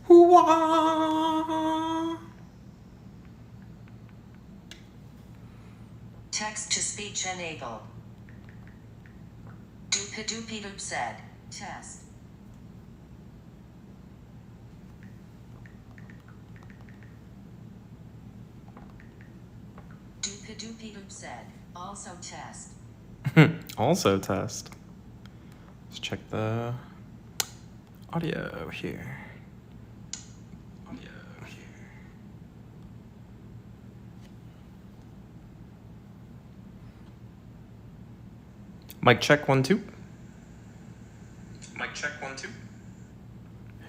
Hoo-wah! Text to speech enable. Doopy-doopy-doop said. Test. Doopy-doopy-doop said. Also test. Also test. Let's check the audio here. Mic check 1 2. Mic check 1 2.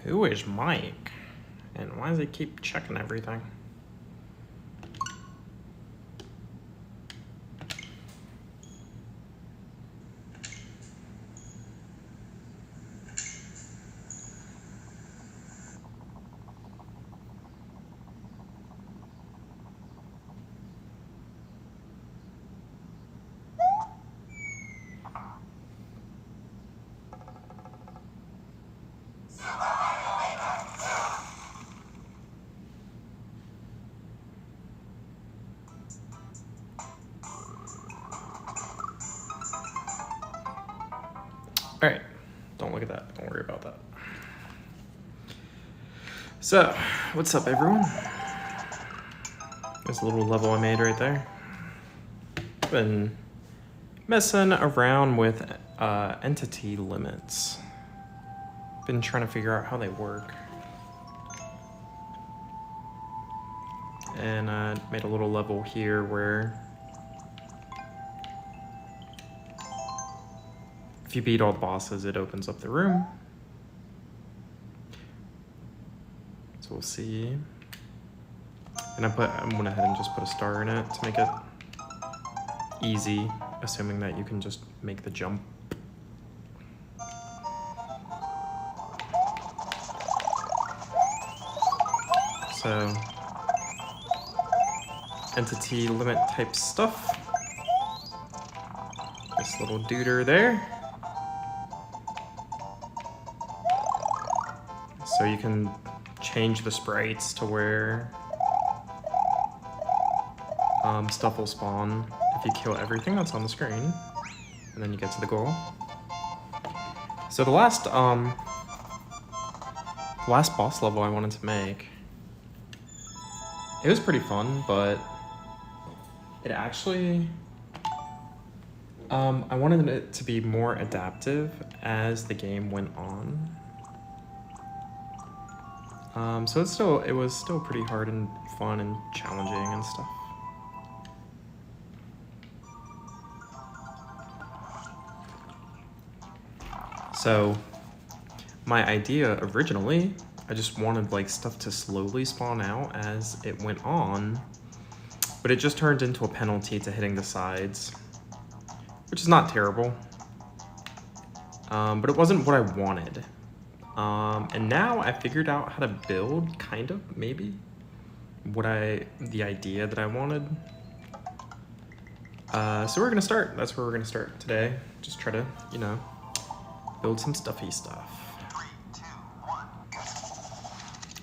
Who is Mike? And why does he keep checking everything? All right, don't look at that. Don't worry about that. So, what's up, everyone? There's a little level I made right there. Been messing around with entity limits. Been trying to figure out how they work. And I made a little level here where if you beat all the bosses, it opens up the room. So we'll see. And I went ahead and just put a star in it to make it easy, assuming that you can just make the jump. So, entity limit type stuff. This little duder there. So you can change the sprites to where stuff will spawn if you kill everything that's on the screen, and then you get to the goal. So the last boss level I wanted to make, it was pretty fun, but it actually, I wanted it to be more adaptive as the game went on. So it was still pretty hard and fun and challenging and stuff. So my idea originally, I just wanted like stuff to slowly spawn out as it went on, but it just turned into a penalty to hitting the sides, which is not terrible. But it wasn't what I wanted. And now I figured out how to build, kind of, maybe, the idea that I wanted. So we're gonna start. That's where we're gonna start today. Just try to, build some stuffy stuff. 3, 2, 1, go.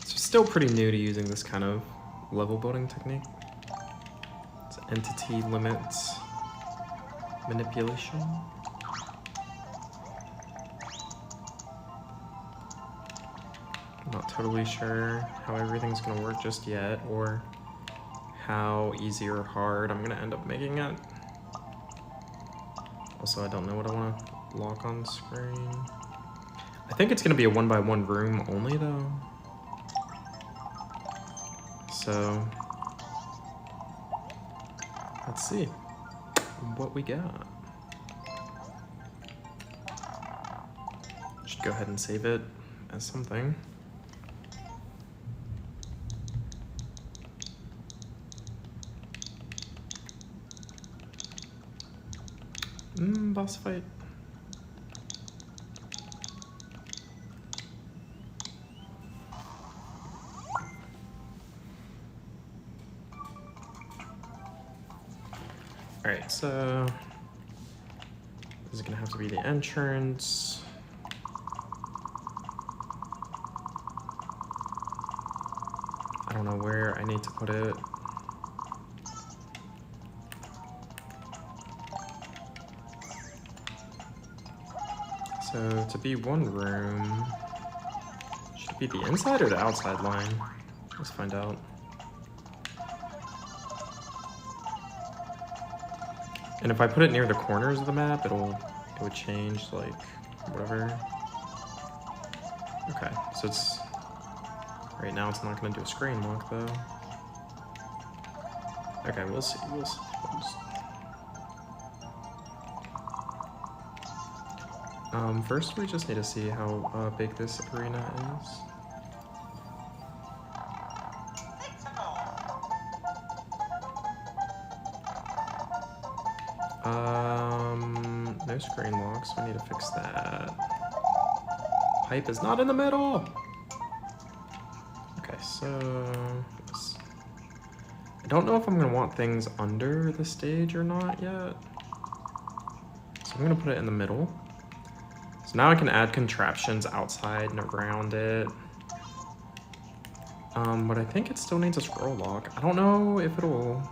So still pretty new to using this kind of level building technique. It's entity limits manipulation. Not totally sure how everything's gonna work just yet, or how easy or hard I'm gonna end up making it. Also, I don't know what I wanna lock on screen. I think it's gonna be a 1x1 room only though. So, let's see what we got. Should go ahead and save it as something. Boss fight. Alright, so this is gonna have to be the entrance. I don't know where I need to put it. So to be one room, should it be the inside or the outside line? Let's find out. And if I put it near the corners of the map, it would change, like, whatever. Okay, so it's, right now it's not gonna do a screen lock though. Okay, we'll see. We'll see. First we just need to see how big this arena is. No screen locks. We need to fix that. Pipe is not in the middle. Okay, so I don't know if I'm gonna want things under the stage or not yet. So I'm gonna put it in the middle. So now I can add contraptions outside and around it. But I think it still needs a scroll lock. I don't know if it'll...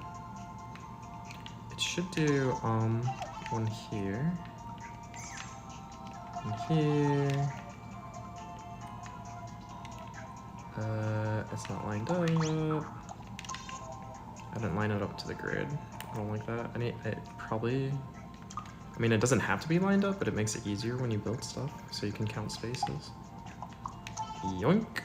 It should do, one here. One here. It's not lined up. I didn't line it up to the grid. I don't like that. I mean, it doesn't have to be lined up, but it makes it easier when you build stuff, so you can count spaces. Yoink!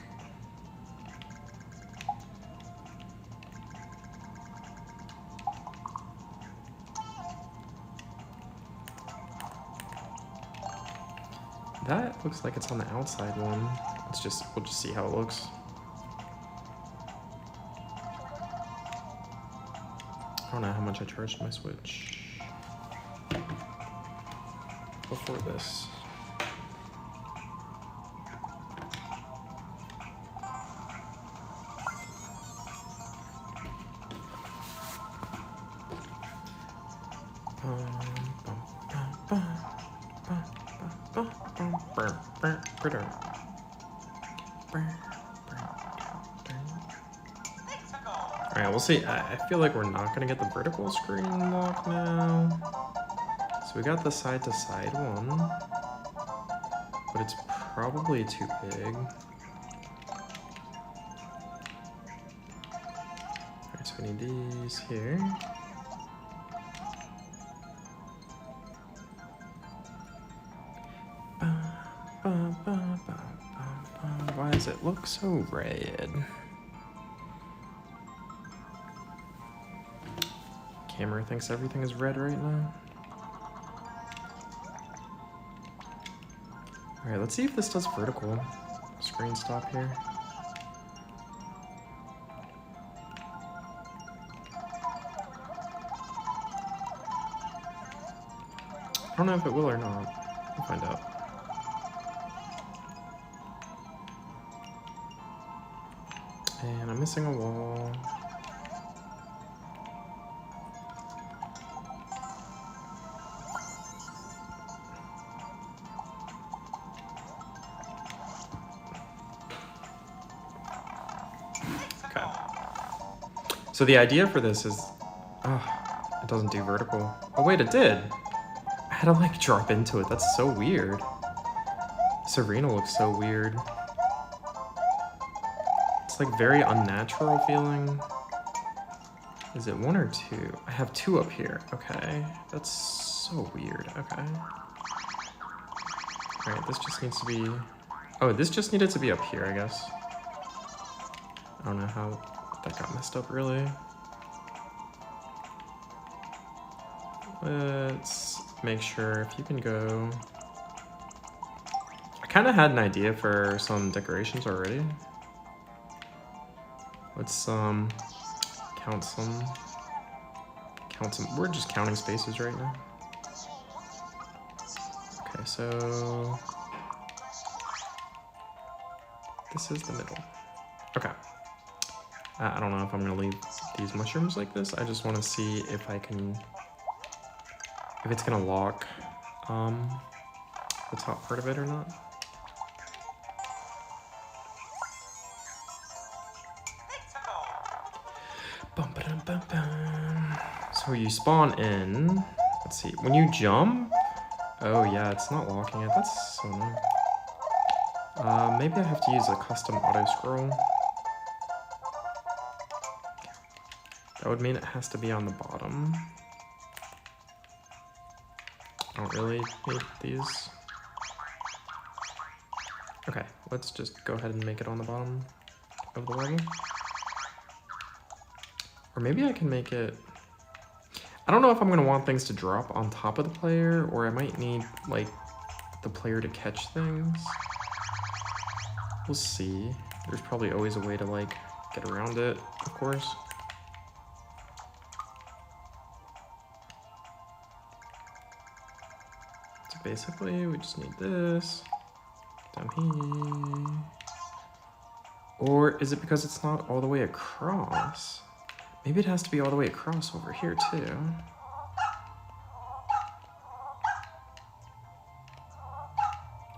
That looks like it's on the outside one. We'll just see how it looks. I don't know how much I charged my Switch before this. Alright, we'll see. I feel like we're not gonna get the vertical screen lock now. So we got the side to side one, but it's probably too big. Alright, so we need these here. Why does it look so red? Camera thinks everything is red right now. Alright, let's see if this does vertical. Screen stop here. I don't know if it will or not. We'll find out. And I'm missing a wall. Okay. So the idea for this is, it doesn't do vertical. Oh wait, it did. I had to like drop into it. That's so weird. This arena looks so weird. It's like very unnatural feeling. Is it one or two? I have two up here. Okay, that's so weird. Okay. All right, this just needs to be. Oh, this just needed to be up here, I guess. I don't know how that got messed up, really. Let's make sure if you can go. I kind of had an idea for some decorations already. Let's count some. We're just counting spaces right now. Okay, so this is the middle. Okay. I don't know if I'm gonna leave these mushrooms like this. I just want to see if it's gonna lock the top part of it or not. So you spawn in. Let's see. When you jump. Oh yeah, it's not locking it. That's so annoying. Maybe I have to use a custom auto scroll. That would mean it has to be on the bottom. I don't really need these. Okay, let's just go ahead and make it on the bottom of the level. Or maybe I can make it... I don't know if I'm going to want things to drop on top of the player, or I might need, like, the player to catch things. We'll see. There's probably always a way to, like, get around it, of course. So basically, we just need this down here. Or is it because it's not all the way across? Maybe it has to be all the way across over here, too.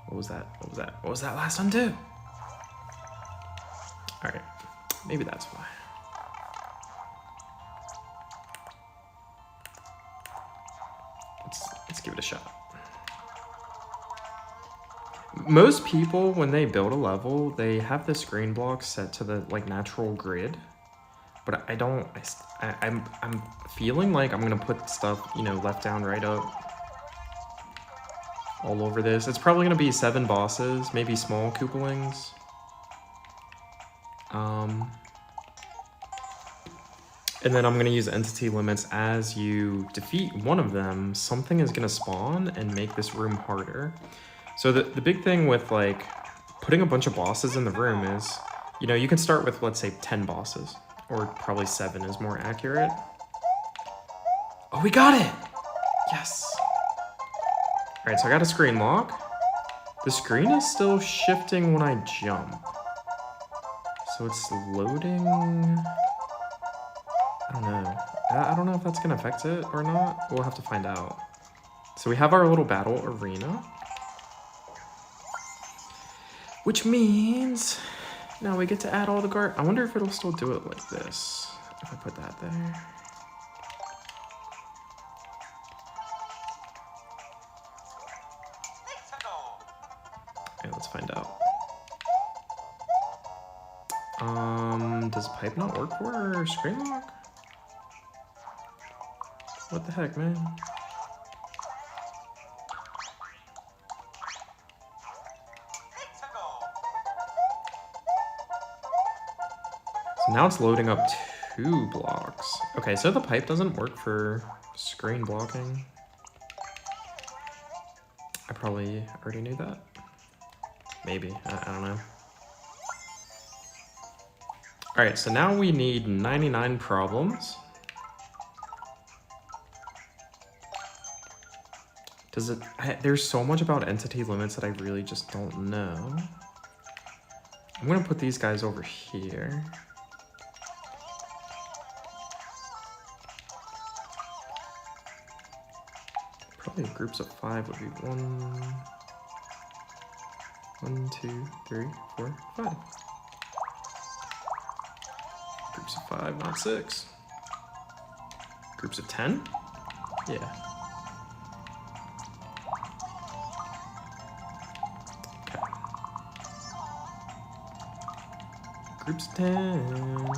What was that? What was that? What was that last undo? Alright. Maybe that's why. Let's give it a shot. Most people, when they build a level, they have the screen block set to the, like, natural grid. But I don't, I'm feeling like I'm gonna put stuff, you know, left down, right up, all over this. It's probably gonna be 7 bosses, maybe small Koopalings. And then I'm gonna use entity limits. As you defeat one of them, something is gonna spawn and make this room harder. So the big thing with, like, putting a bunch of bosses in the room is, you know, you can start with, let's say, 10 bosses. Or probably 7 is more accurate. Oh, we got it! Yes! Alright, so I got a screen lock. The screen is still shifting when I jump. So it's loading... I don't know. I don't know if that's gonna affect it or not. We'll have to find out. So we have our little battle arena. Which means... now we get to add all the guard. I wonder if it'll still do it like this. If I put that there. Okay, let's find out. Does pipe not work for screen lock? What the heck, man? So now it's loading up 2 blocks. Okay, so the pipe doesn't work for screen blocking. I probably already knew that. Maybe, I don't know. All right, so now we need 99 problems. Does it, there's so much about entity limits that I really just don't know. I'm gonna put these guys over here. Probably groups of 5 would be 1, 2, 3, 4, 5. Groups of 5, not 6. Groups of 10? Yeah. Okay. Groups of 10.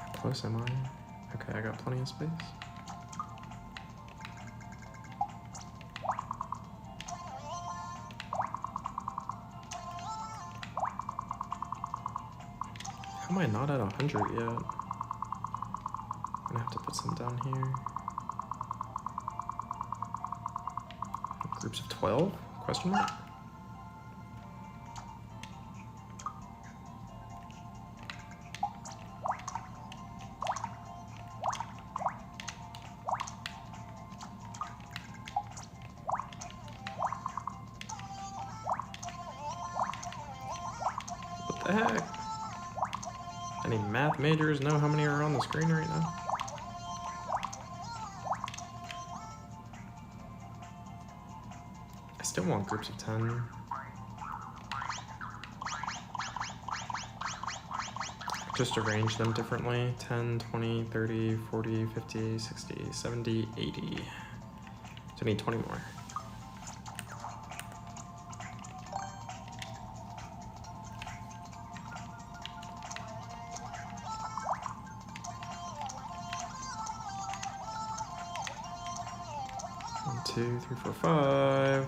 How close am I? Okay, I got plenty of space. How am I not at 100 yet? I'm gonna have to put some down here. Groups of 12? Question mark? What the heck? Any math majors know how many are on the screen right now? I still want groups of 10. just arrange them differently. 10, 20, 30, 40, 50, 60, 70, 80. So I need 20 more. One, 2, 3, 4, 5.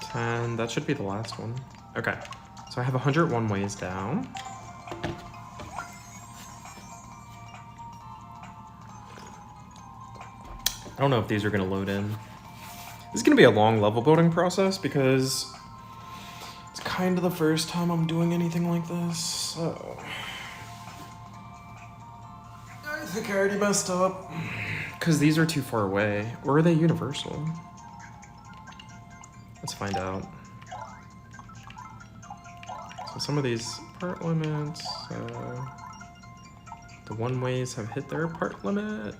10. That should be the last one. Okay. So I have 101 ways down. I don't know if these are going to load in. This is going to be a long level building process because it's kind of the first time I'm doing anything like this. So I think I already messed up because these are too far away. Or are they universal? Let's find out. So some of these part limits, the one ways have hit their part limit.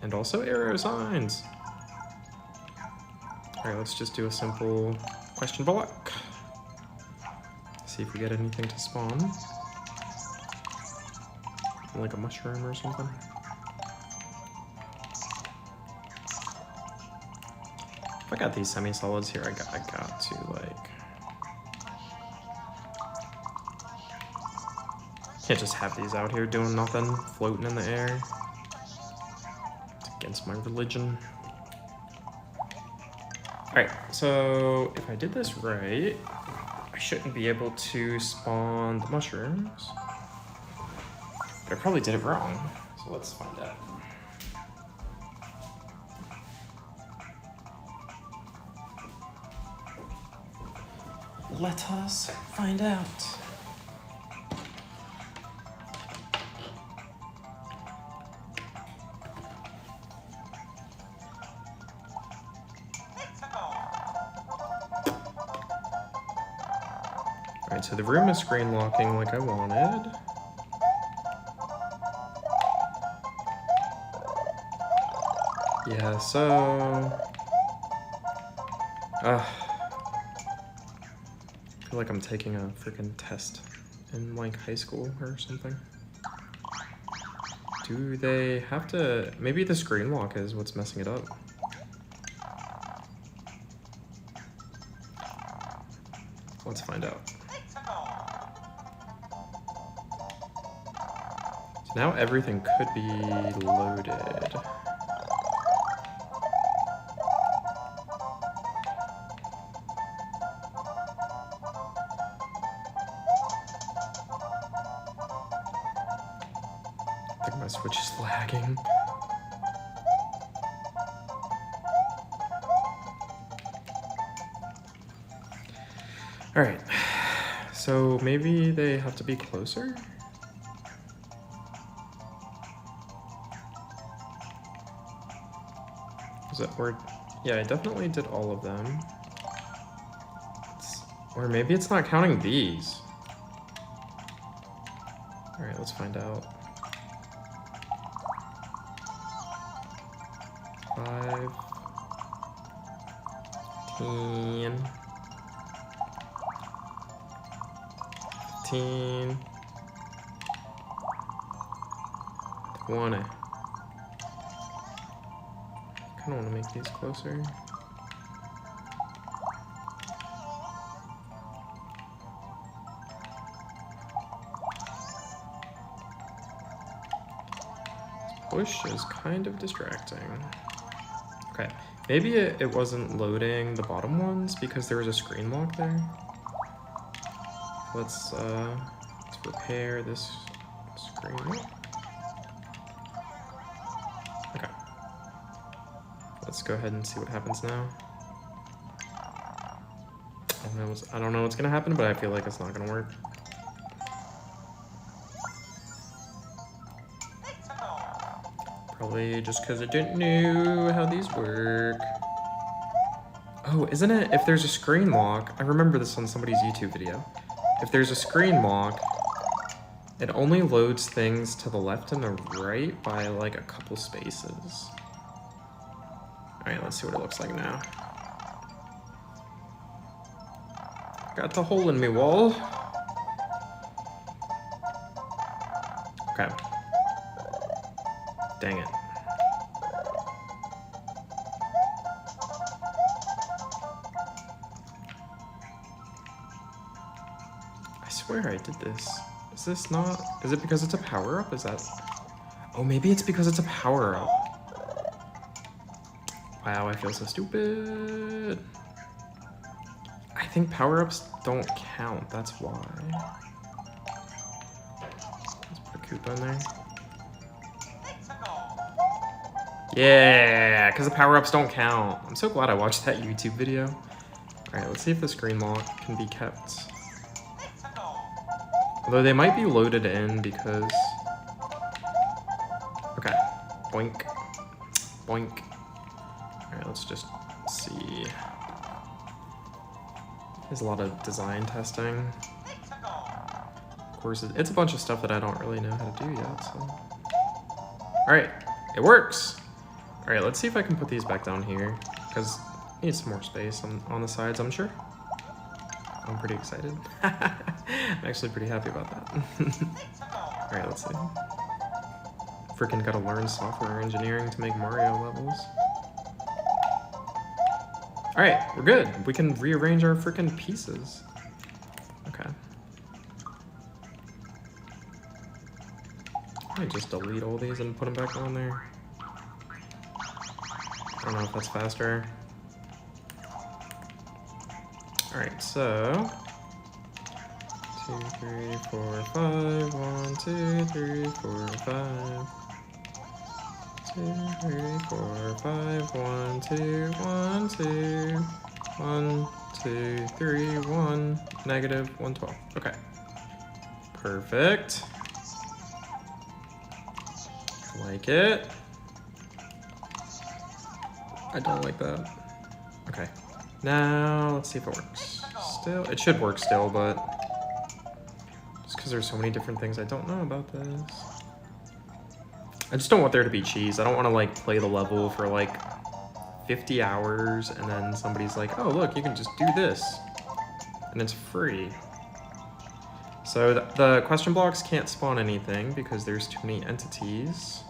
And also arrow signs. All right, let's just do a simple question block. See if we get anything to spawn. Like a mushroom or something. If I got these semi-solids here, I got to like... Can't just have these out here doing nothing, floating in the air. It's against my religion. Alright, so if I did this right, I shouldn't be able to spawn the mushrooms. But I probably did it wrong, so let's find out. Let us find out. Alright, so the room is screen locking like I wanted. Yeah, so... I feel like I'm taking a freaking test in like high school or something. Do they have to... Maybe the screen lock is what's messing it up. Let's find out. So now everything could be loaded. I think my Switch is lagging. All right, so maybe they have to be closer? Is that word? Yeah, I definitely did all of them. Or maybe it's not counting these. All right, let's find out. 5, 10, 15, 20. I kind of want to make these closer. This push is kind of distracting. Okay, maybe it wasn't loading the bottom ones because there was a screen lock there. Let's repair this screen. Okay. Let's go ahead and see what happens now. I don't know what's gonna happen, but I feel like it's not gonna work. Probably just because I didn't know how these work. Oh, isn't it? If there's a screen lock, I remember this on somebody's YouTube video. If there's a screen lock, it only loads things to the left and the right by like a couple spaces. All right, let's see what it looks like now. Got the hole in me wall. Okay. Dang it. I swear I did this. Is this not... Is it because it's a power-up? Is that... Oh, maybe it's because it's a power-up. Wow, I feel so stupid. I think power-ups don't count, that's why. Let's put a Koopa in there. Yeah, because the power-ups don't count. I'm so glad I watched that YouTube video. Alright, let's see if this green lock can be kept. Although they might be loaded in because... Okay, boink, boink. Alright, let's just see. There's a lot of design testing. Of course, it's a bunch of stuff that I don't really know how to do yet, so... Alright, it works! Alright, let's see if I can put these back down here, because I need some more space on the sides, I'm sure. I'm pretty excited. I'm actually pretty happy about that. Alright, let's see. Freaking gotta learn software engineering to make Mario levels. Alright, we're good. We can rearrange our freaking pieces. Okay. I might just delete all these and put them back on there. I don't know if that's faster. Alright, so... 2, 3, 4, 5. 1, 2, 3, 4, 5. 2, 3, 4, 5. 1, 2, 1, 2. 1, 2, 3, 1. Negative 112. Okay. Perfect. Like it. I don't like that. Okay. Now, let's see if it works. Still, it should work still, but just because there's so many different things I don't know about this. I just don't want there to be cheese. I don't want to like play the level for like 50 hours and then somebody's like, oh look, you can just do this. And it's free. So the question blocks can't spawn anything because there's too many entities.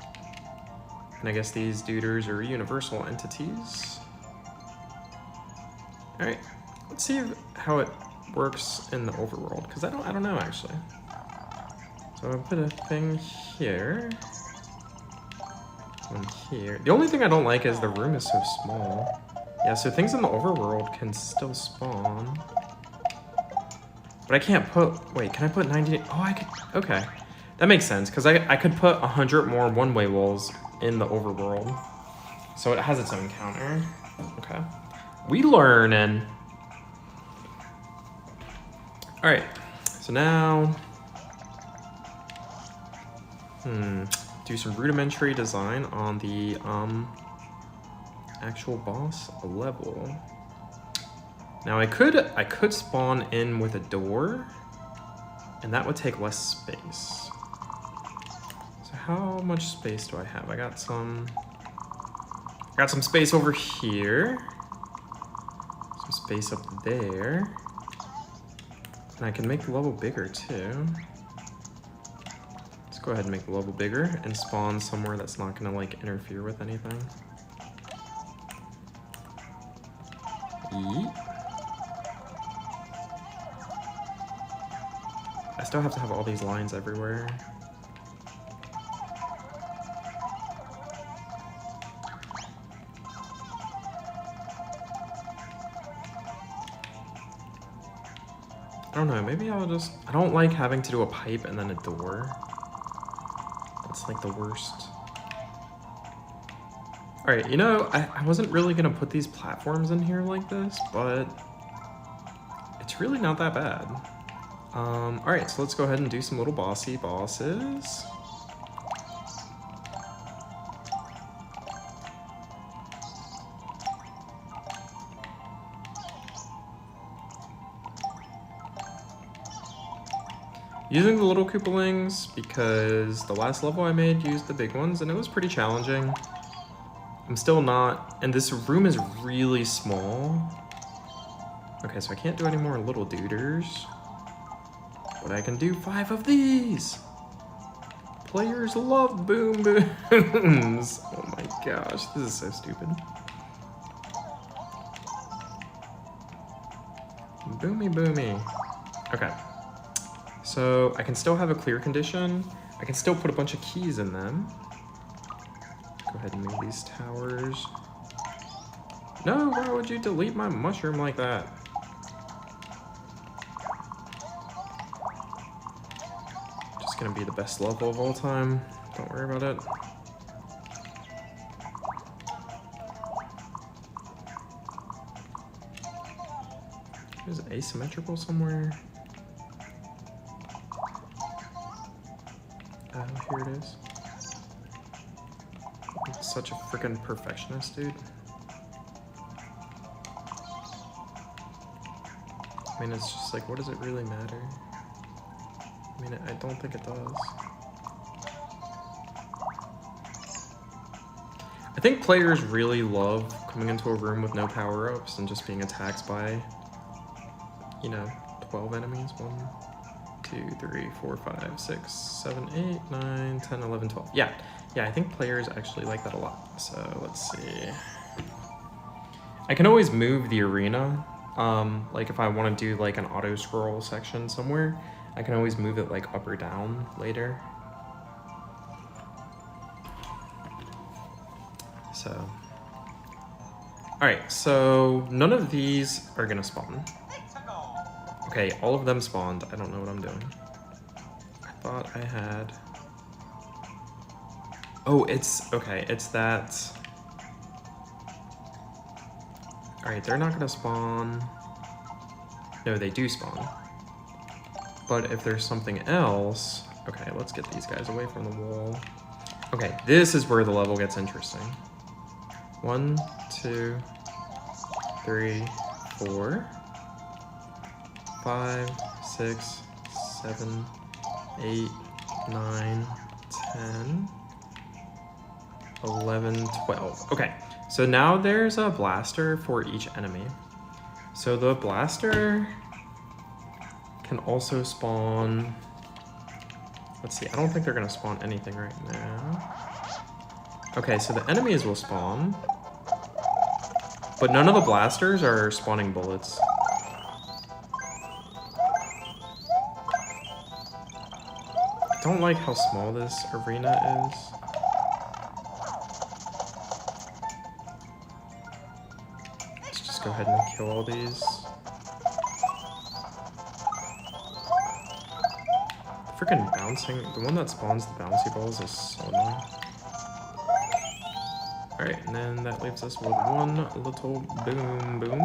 And I guess these duders are universal entities. Alright, let's see how it works in the overworld, because I don't know actually. So I'll put a thing here. One here. The only thing I don't like is the room is so small. Yeah, so things in the overworld can still spawn. But I can't put, wait, can I put 90? Oh, I could, okay. That makes sense, because I could put 100 more one-way walls in the overworld. So it has its own counter. Okay. We learning. All right, so now, do some rudimentary design on the actual boss level. Now I could spawn in with a door, and that would take less space. So how much space do I have? I got some space over here. Some space up there. And I can make the level bigger too. Let's go ahead and make the level bigger and spawn somewhere that's not gonna like interfere with anything. Yeet. I still have to have all these lines everywhere. I don't know, maybe I'll just... I don't like having to do a pipe and then a door. That's like the worst. Alright, you know, I wasn't really gonna put these platforms in here like this, but it's really not that bad. Alright, so let's go ahead and do some little bossy bosses. Using the little Koopalings because the last level I made used the big ones and it was pretty challenging. I'm still not, and this room is really small. Okay, so I can't do any more little duders. But I can do 5 of these! Players love boom booms! Oh my gosh, this is so stupid. Boomy boomy. Okay. So I can still have a clear condition. I can still put a bunch of keys in them. Go ahead and move these towers. No, why would you delete my mushroom like that? Just gonna be the best level of all time. Don't worry about it. Is it asymmetrical somewhere? Oh, here it is. I'm such a freaking perfectionist, dude. I mean, it's just like, what does it really matter? I mean, I don't think it does. I think players really love coming into a room with no power-ups and just being attacked by, you know, 12 enemies. 1, 2, 3, 4, 5, 6, 7, 8, 9, 10, 11, 12. Yeah, I think players actually like that a lot. So let's see. I can always move the arena. Like if I want to do like an auto scroll section somewhere, I can always move it like up or down later. So, all right, so none of these are gonna spawn. Okay, all of them spawned. I don't know what I'm doing. I thought I had... Oh, it's... Okay, it's that... Alright, they're not gonna spawn... No, they do spawn. But if there's something else... Okay, let's get these guys away from the wall. Okay, this is where the level gets interesting. 1, 2, 3, 4... 5, 6, 7, 8, 9, 10, 11, 12. Okay, so now there's a blaster for each enemy. So the blaster can also spawn... Let's see, I don't think they're gonna spawn anything right now. Okay, so the enemies will spawn, but none of the blasters are spawning bullets. I don't like how small this arena is. Let's just go ahead and kill all these. Freaking bouncing, the one that spawns the bouncy balls is so annoying. Alright, and then that leaves us with one little boomy.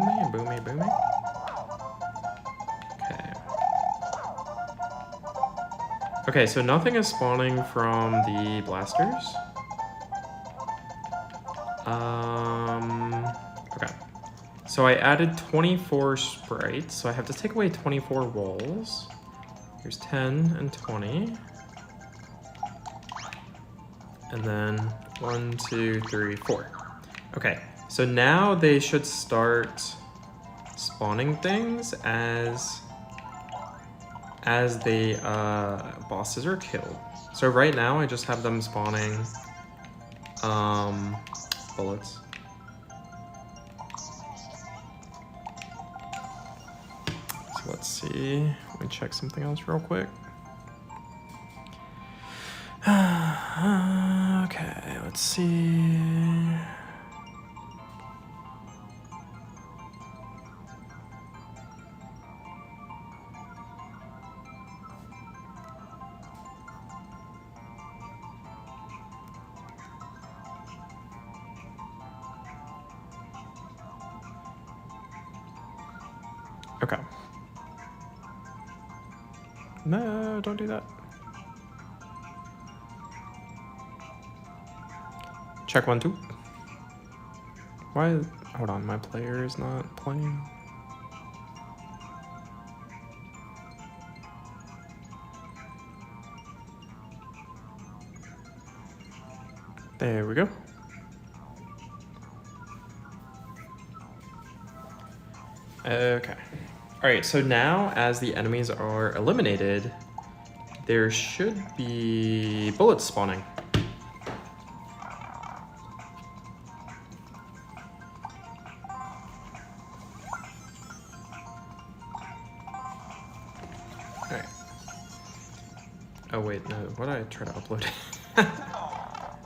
Okay, so nothing is spawning from the blasters. Okay. So I added 24 sprites, so I have to take away 24 walls. Here's 10 and 20. And then 1, 2, 3, 4. Okay, so now they should start spawning things as the bosses are killed. So right now I just have them spawning bullets. So let's see. Let me check something else real quick. Okay, let's see. Okay. No, don't do that. Check 1, 2. Why? Hold on, my player is not playing. There we go. Okay. Alright, so now as the enemies are eliminated, there should be bullets spawning. Alright. Oh wait, no, what did I try to upload?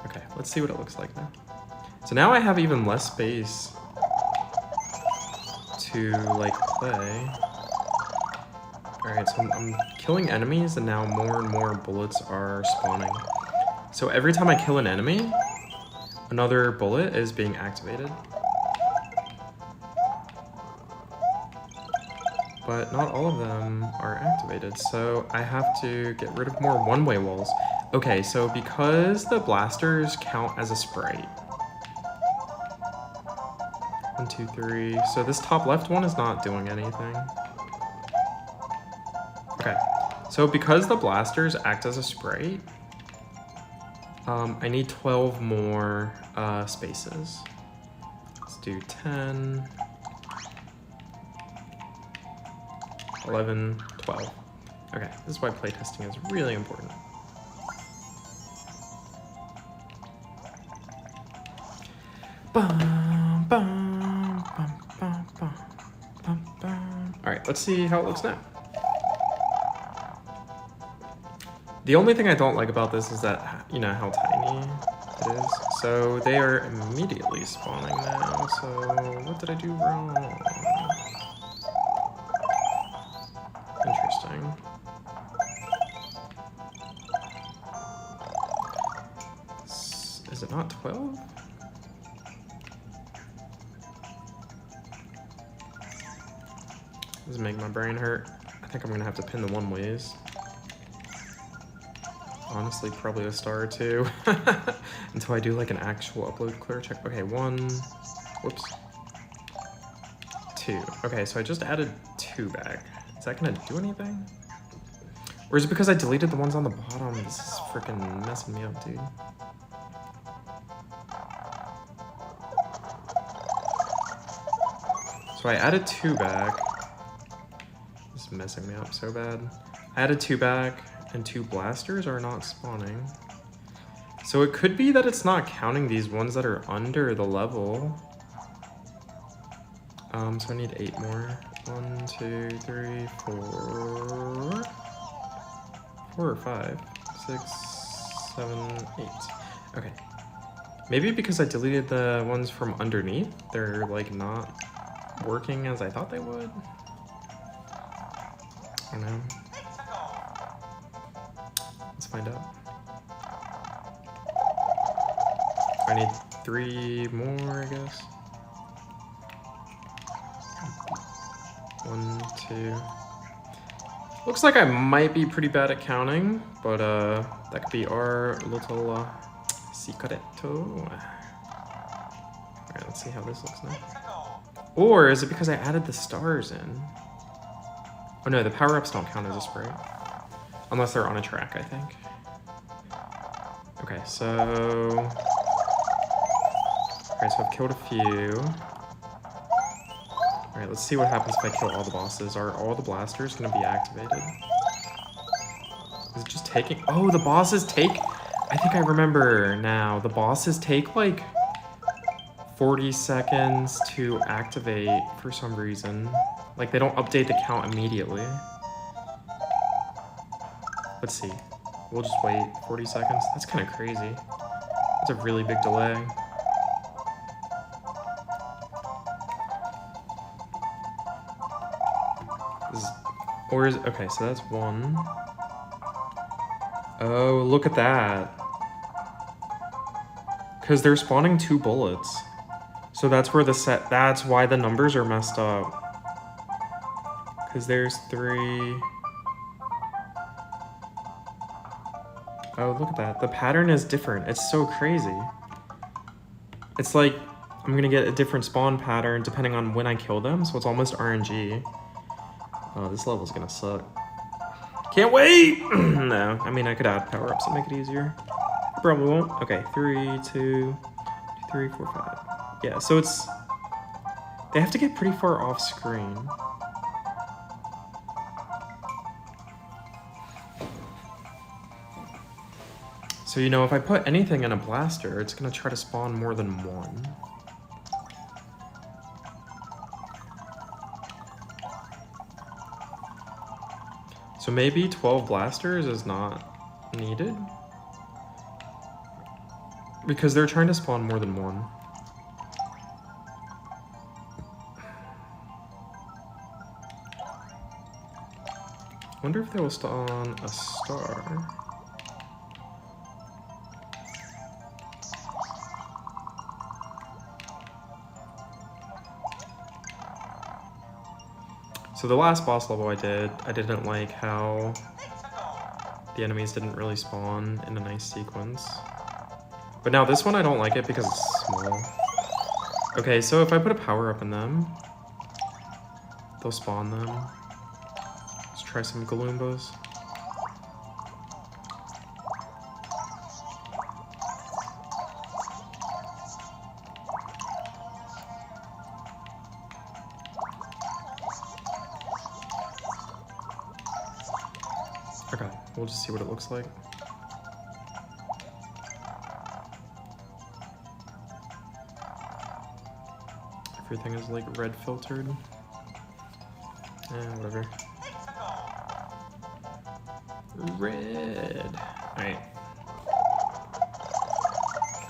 Okay, let's see what it looks like now. So now I have even less space to like play. Alright, so I'm killing enemies and now more and more bullets are spawning. So every time I kill an enemy, another bullet is being activated. But not all of them are activated, so I have to get rid of more one-way walls. Okay, so because the blasters count as a sprite. 1, 2, 3. So this top left one is not doing anything. Okay, so because the blasters act as a sprite, I need 12 more spaces. Let's do 10, 11, 12. Okay, this is why playtesting is really important. Bum, bum, bum, bum, bum, bum, bum. All right, let's see how it looks now. The only thing I don't like about this is that, you know, how tiny it is. So they are immediately spawning now. So what did I do wrong? Interesting. Is it not 12? This is making my brain hurt. I think I'm gonna have to pin the one ways. Honestly, probably a star or two until I do like an actual upload clear check. Okay, 1, whoops, 2. Okay, so I just added 2 back. Is that gonna do anything? Or is it because I deleted the ones on the bottom? This is freaking messing me up, dude. So I added 2 back. This is messing me up so bad. I added 2 back. And 2 blasters are not spawning. So it could be that it's not counting these ones that are under the level. So I need 8 more. 1, 2, 3, 4. 4 or 5. 6, 7, 8. Okay. Maybe because I deleted the ones from underneath, they're like not working as I thought they would. I don't know. Let's find out. I need 3 more, I guess. 1, 2. Looks like I might be pretty bad at counting, but that could be our little secreto. Alright, let's see how this looks now. Or is it because I added the stars in? Oh no, the power-ups don't count as a spray. Unless they're on a track, I think. Okay, so... Alright, so I've killed a few. Alright, let's see what happens if I kill all the bosses. Are all the blasters gonna be activated? Is it just taking... Oh, the bosses take... I think I remember now. The bosses take, like, 40 seconds to activate for some reason. Like, they don't update the count immediately. Let's see. We'll just wait 40 seconds. That's kind of crazy. That's a really big delay. Or is okay, so that's 1. Oh, look at that. Because they're spawning 2 bullets. So that's where that's why the numbers are messed up. Because there's 3. Oh, look at that. The pattern is different. It's so crazy. It's like I'm gonna get a different spawn pattern depending on when I kill them, so it's almost RNG. Oh, this level's gonna suck. Can't wait! No, I mean, I could add power-ups and make it easier. Probably won't. Okay, 3, 2, 3, 4, 5. Yeah, so it's They have to get pretty far off screen. So, you know, if I put anything in a blaster, it's gonna try to spawn more than one. So maybe 12 blasters is not needed? Because they're trying to spawn more than one. Wonder if they will spawn a star. So the last boss level I didn't like how the enemies didn't really spawn in a nice sequence. But now this one I don't like it because it's small. Okay, so if I put a power up in them, they'll spawn them. Let's try some Galoombas. Okay, we'll just see what it looks like. Everything is like red filtered. Whatever. Red. Alright.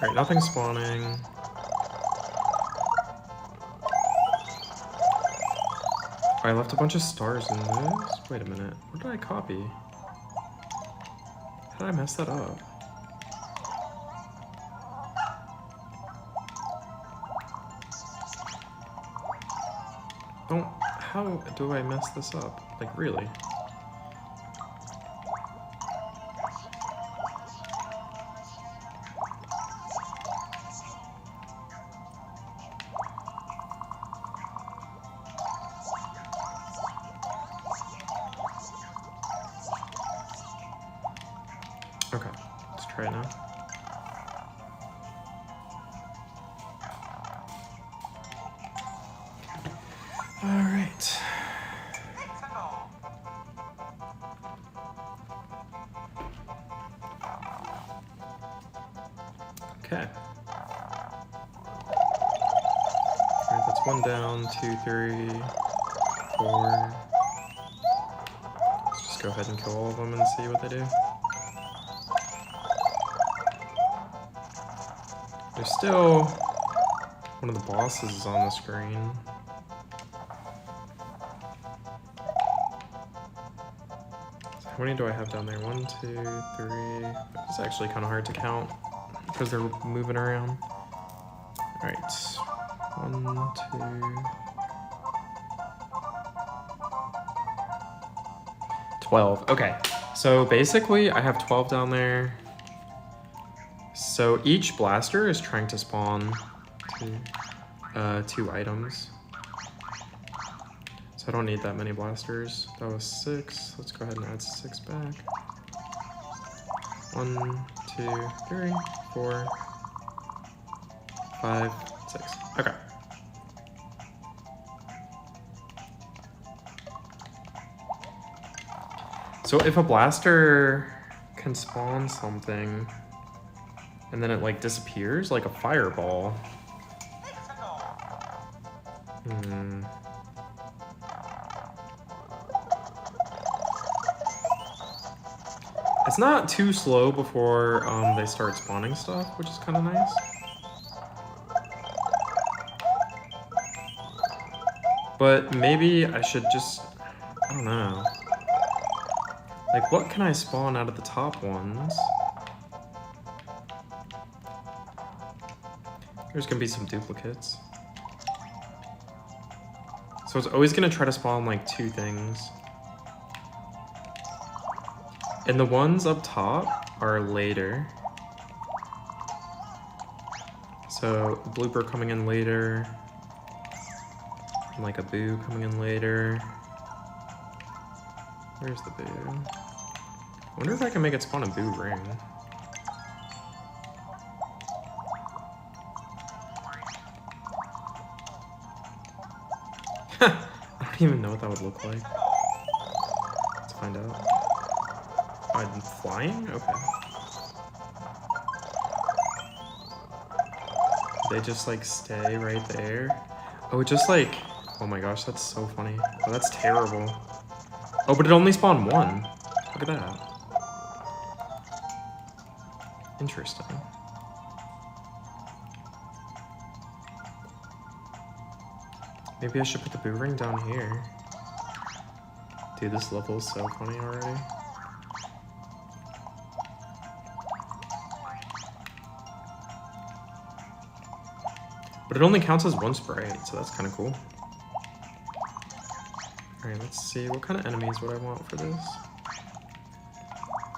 Alright, nothing spawning. I left a bunch of stars in this. Wait a minute. What did I copy? How did I mess that up? How do I mess this up? Like, really? Okay, let's try it now. All right. Okay. All right, that's one down, 2, 3, 4. Let's just go ahead and kill all of them and see what they do. There's still one of the bosses is on the screen. So how many do I have down there? 1, 2, 3. It's actually kind of hard to count because they're moving around. All right, 1, 2, 12. Okay, so basically I have 12 down there. So each blaster is trying to spawn two items. So I don't need that many blasters. That was 6. Let's go ahead and add 6 back. 1, 2, 3, 4, 5, 6. Okay. So if a blaster can spawn something and then it like disappears like a fireball. It's not too slow before they start spawning stuff, which is kind of nice. But maybe I should just, I don't know. Like, what can I spawn out of the top ones? There's gonna be some duplicates. So it's always gonna try to spawn like 2 things. And the ones up top are later. So blooper coming in later. And like a boo coming in later. Where's the boo? I wonder if I can make it spawn a boo ring. don't even know what that would look like. Let's find out. I'm flying? Okay. They just like stay right there. Oh, it just like, oh my gosh, that's so funny. Oh, that's terrible. Oh, but it only spawned one. Look at that. Interesting. Maybe I should put the boomerang down here. Dude, this level is so funny already. But it only counts as one sprite, so that's kind of cool. Alright, let's see. What kind of enemies would I want for this?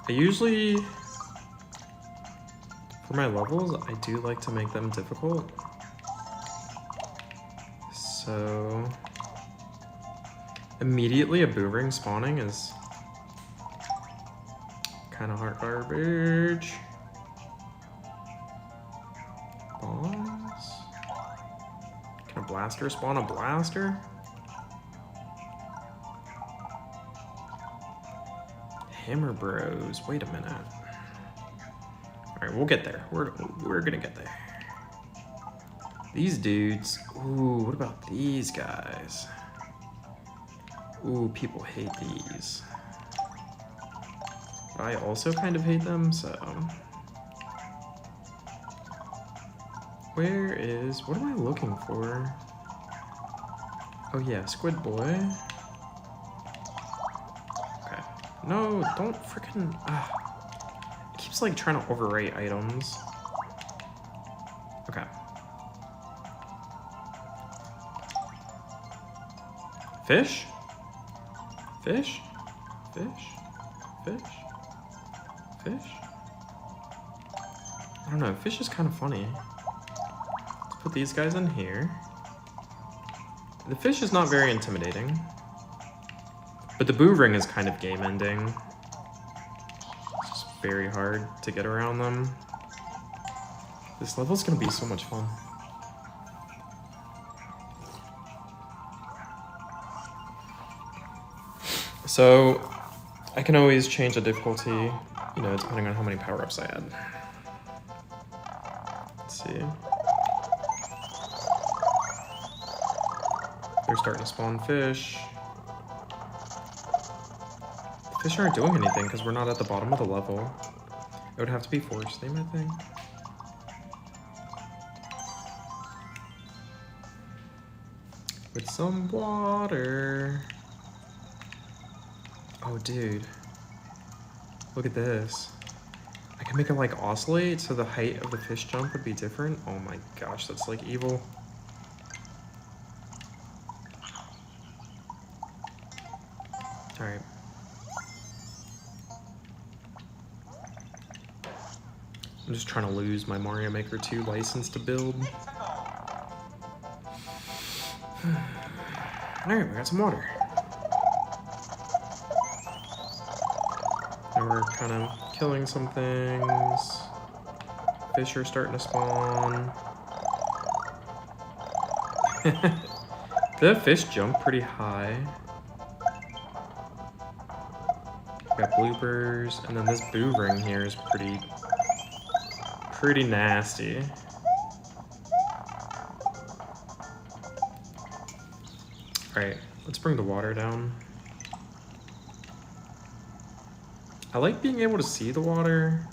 I usually, for my levels, I do like to make them difficult. So, immediately a boomerang spawning is kind of hard garbage. Bombs? Can a blaster spawn a blaster? Hammer Bros. Wait a minute. All right, we'll get there. We're gonna get there. These dudes. Ooh, what about these guys? Ooh, people hate these. But I also kind of hate them, so. Where is, what am I looking for? Oh yeah, Squid Boy. Okay. No, don't freaking, it keeps like trying to overwrite items. Okay. Fish? Fish? Fish? Fish? Fish? I don't know, fish is kind of funny. Let's put these guys in here. The fish is not very intimidating. But the boomerang is kind of game ending. It's just very hard to get around them. This level's gonna be so much fun. So, I can always change the difficulty, you know, depending on how many power-ups I add. Let's see. They're starting to spawn fish. The fish aren't doing anything because we're not at the bottom of the level. It would have to be force theme, I think. With some water. Oh, dude. Look at this. I can make it like oscillate so the height of the fish jump would be different. Oh my gosh, that's like evil. All right. I'm just trying to lose my Mario Maker 2 license to build. All right, we got some water. Now we're kind of killing some things. Fish are starting to spawn. The fish jump pretty high. We got bloopers, and then this boomerang here is pretty nasty. All right, let's bring the water down. I like being able to see the water,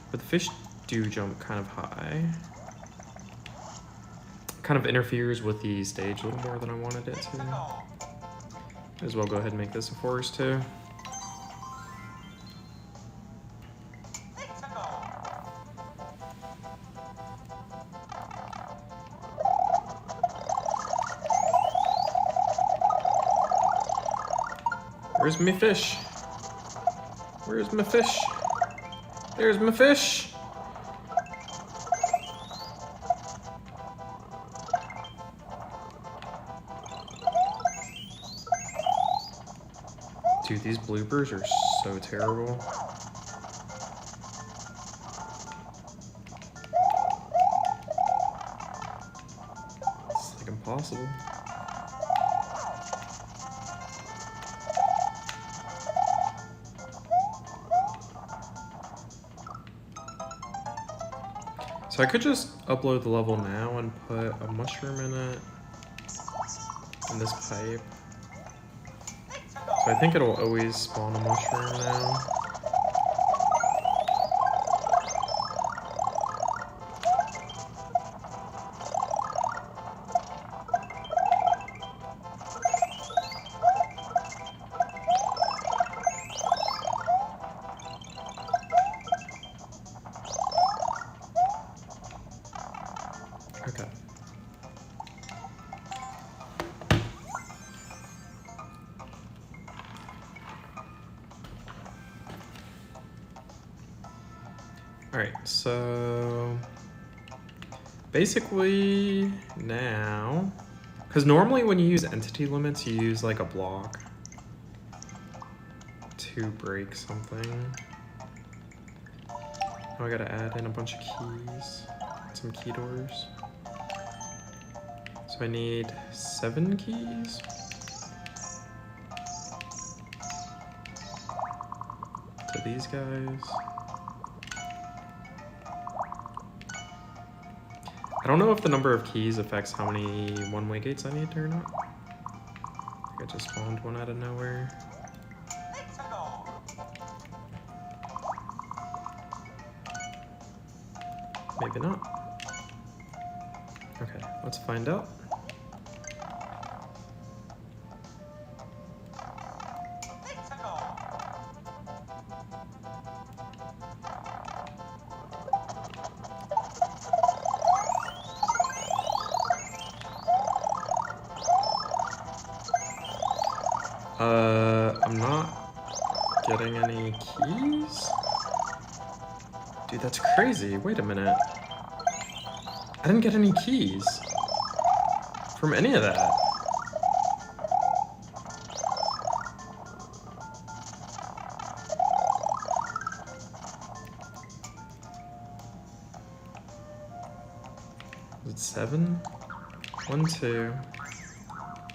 but the fish do jump kind of high. Kind of interferes with the stage a little more than I wanted it to. Might as well go ahead and make this a forest too. Where's my fish? Where's my fish? There's my fish! Dude, these bloopers are so terrible. It's like impossible. So I could just upload the level now and put a mushroom in it, in this pipe. So I think it'll always spawn a mushroom now. Okay. Alright, so basically now, because normally when you use entity limits, you use like a block to break something. Now I gotta add in a bunch of keys, some key doors. So I need 7 keys. To these guys. I don't know if the number of keys affects how many one-way gates I need or not. I think I just spawned one out of nowhere. Maybe not. Okay, let's find out. I'm not getting any keys? Dude, that's crazy. Wait a minute. I didn't get any keys from any of that. Is it 7? 1, 2,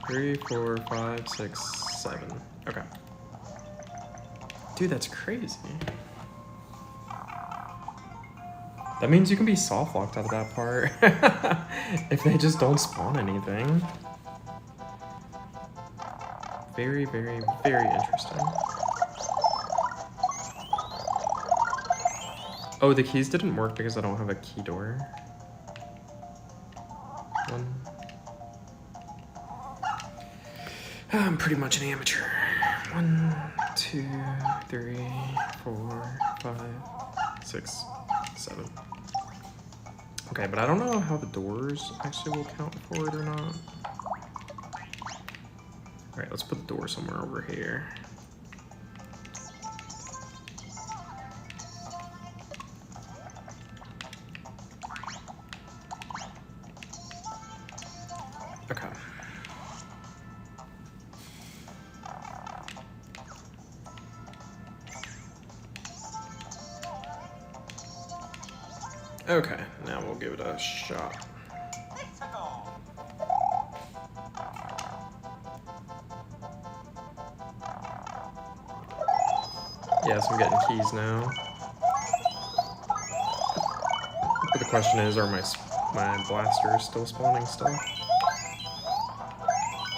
3, 4, 5, 6, 7. Okay. Dude, that's crazy. That means you can be soft locked out of that part if they just don't spawn anything. Very, very, very interesting. Oh, the keys didn't work because I don't have a key door. 1. I'm pretty much an amateur. 1, 2, 3, 4, 5, 6, 7. Okay, but I don't know how the doors actually will count for it or not. Alright, let's put the door somewhere over here. Okay. Okay, now we'll give it a shot. Yes, I'm getting keys now. But the question is, are my blasters still spawning stuff?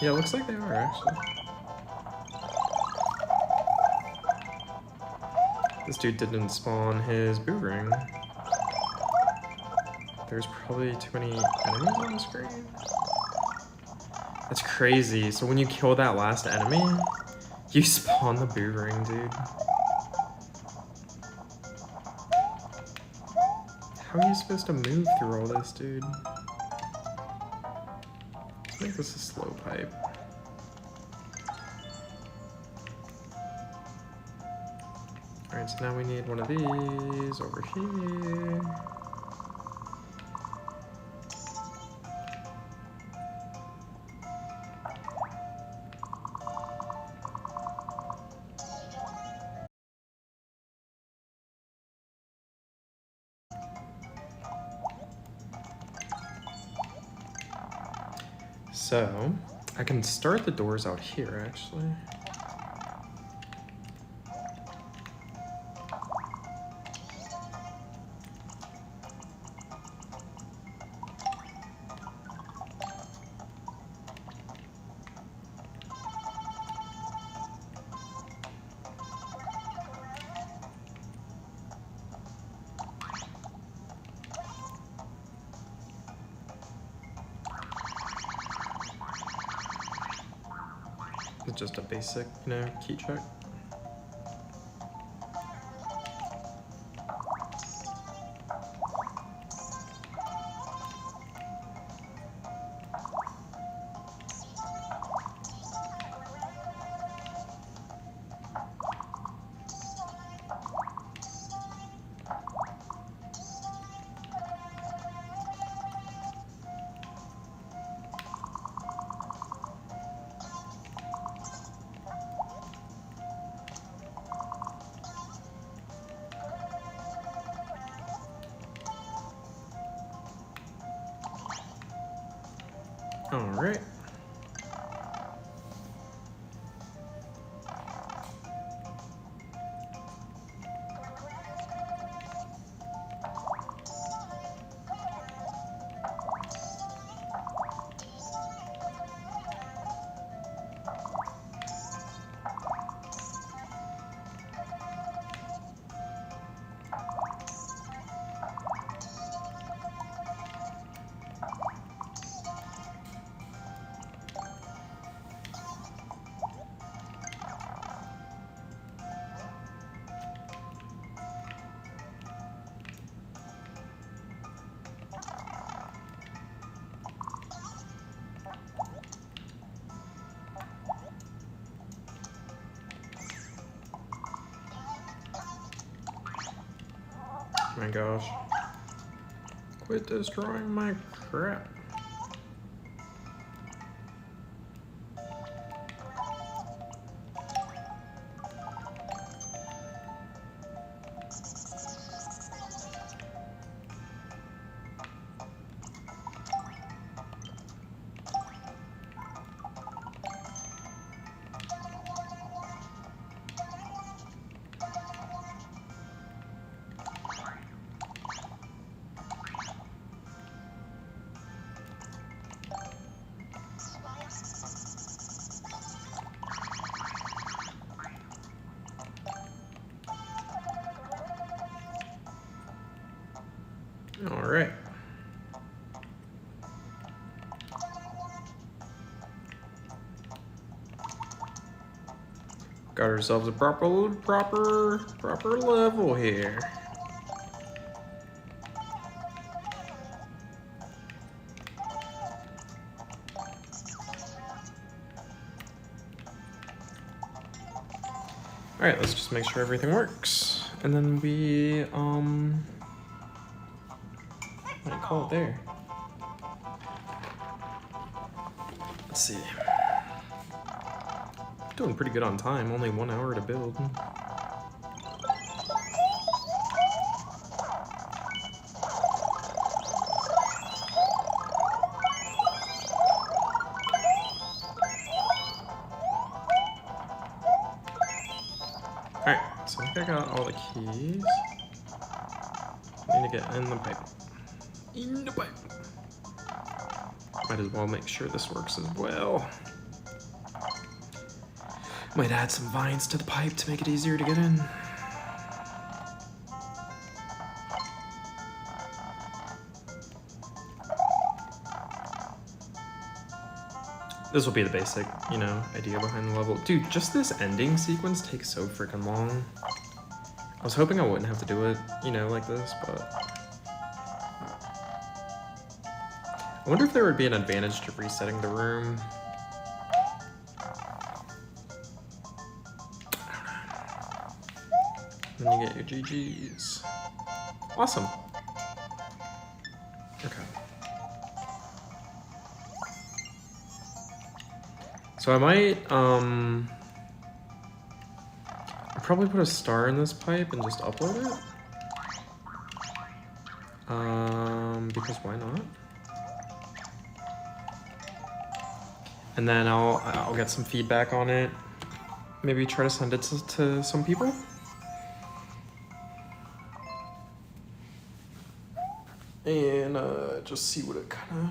Yeah, it looks like they are, actually. This dude didn't spawn his boomerang. There's probably too many enemies on the screen. That's crazy. So when you kill that last enemy, you spawn the boomerang, dude. How are you supposed to move through all this, dude? Let's make this a slow pipe. Alright, so now we need one of these over here. So, I can start the doors out here, actually. It's just a basic, you know, key check. All right. Oh my gosh. Quit destroying my crap. All right. Got ourselves a proper level here. All right, let's just make sure everything works. And then we, might call it there. Let's see. Doing pretty good on time, only 1 hour to build. Alright, so I think I got all the keys. I need to get in the pipe. In the pipe. Might as well make sure this works as well. Might add some vines to the pipe to make it easier to get in. This will be the basic, you know, idea behind the level. Dude, just this ending sequence takes so freaking long. I was hoping I wouldn't have to do it, you know, like this, but... I wonder if there would be an advantage to resetting the room. Then you get your GGs. Awesome. Okay. So I might, I'll probably put a star in this pipe and just upload it. Because why not? And then I'll get some feedback on it. Maybe try to send it to some people. And just see what it kind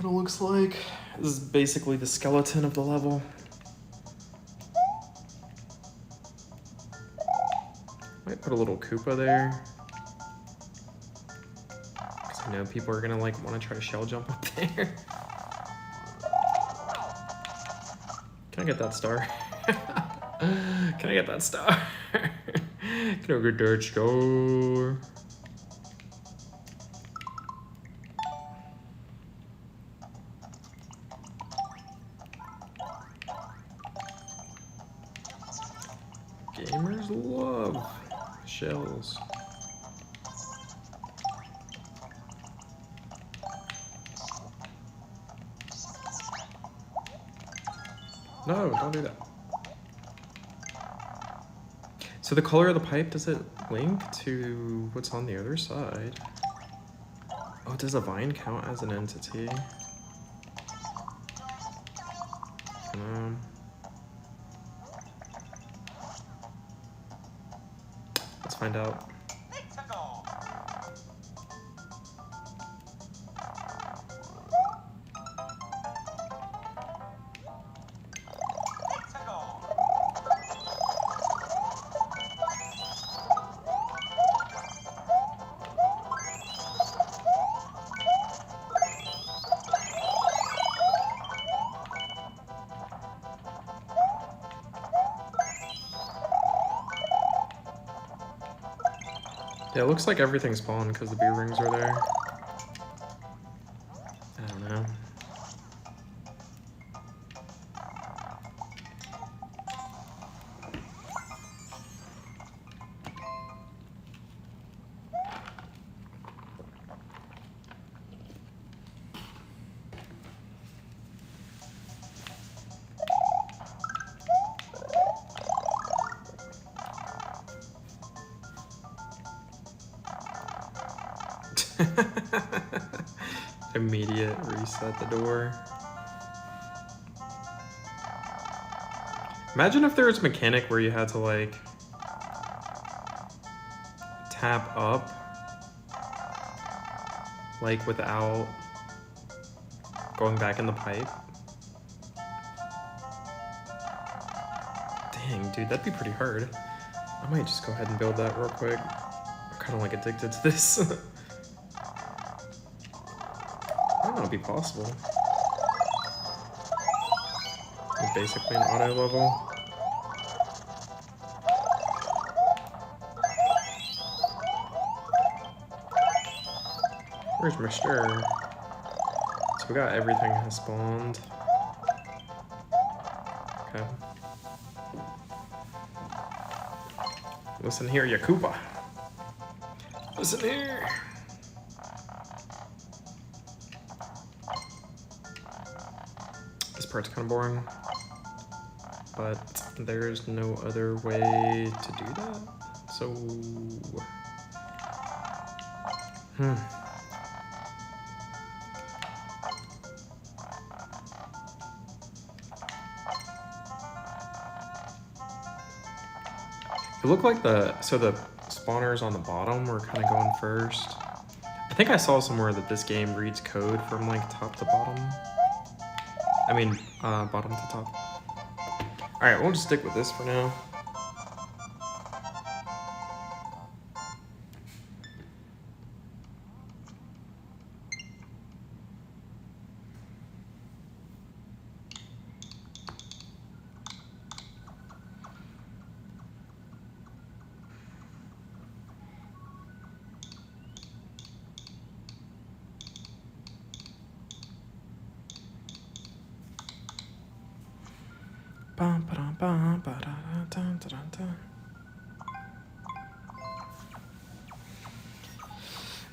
of looks like. This is basically the skeleton of the level. Might put a little Koopa there. Because I know people are gonna like want to try to shell jump up there. Can I get that star? Can I get that star? Can I get that star? Gamers love shells. No, don't do that. So the color of the pipe, does it link to what's on the other side? Oh, does a vine count as an entity? Let's find out. Yeah, it looks like everything spawned because the bee rings are there. I don't know. Immediate reset the door. Imagine if there was a mechanic where you had to like tap up like without going back in the pipe. Dang, dude, that'd be pretty hard. I might just go ahead and build that real quick. I'm kind of like addicted to this. That'd be possible. Basically an auto level. Where's my stir? So we got everything has spawned. Okay. Listen here, Yakupa. Listen here. This part's kind of boring, but there's no other way to do that. So, It looked like the spawners on the bottom were kind of going first. I think I saw somewhere that this game reads code from like top to bottom. I mean, bottom to top. All right, we'll just stick with this for now.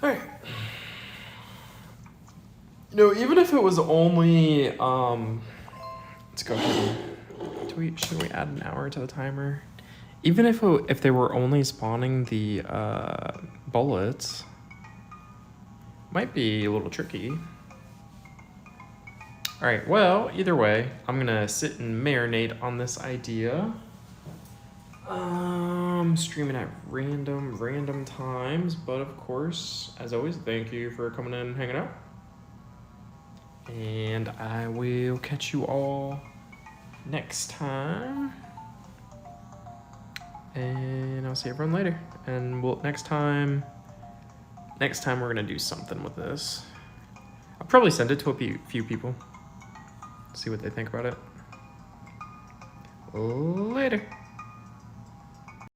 Alright. You know, even if it was only, let's go ahead and, should we add an hour to the timer? Even if they were only spawning the, bullets, might be a little tricky. All right, well, either way, I'm gonna sit and marinate on this idea. Streaming at random times, but of course, as always, thank you for coming in and hanging out. And I will catch you all next time. And I'll see everyone later. And next time we're gonna do something with this. I'll probably send it to a few people. See what they think about it. Later.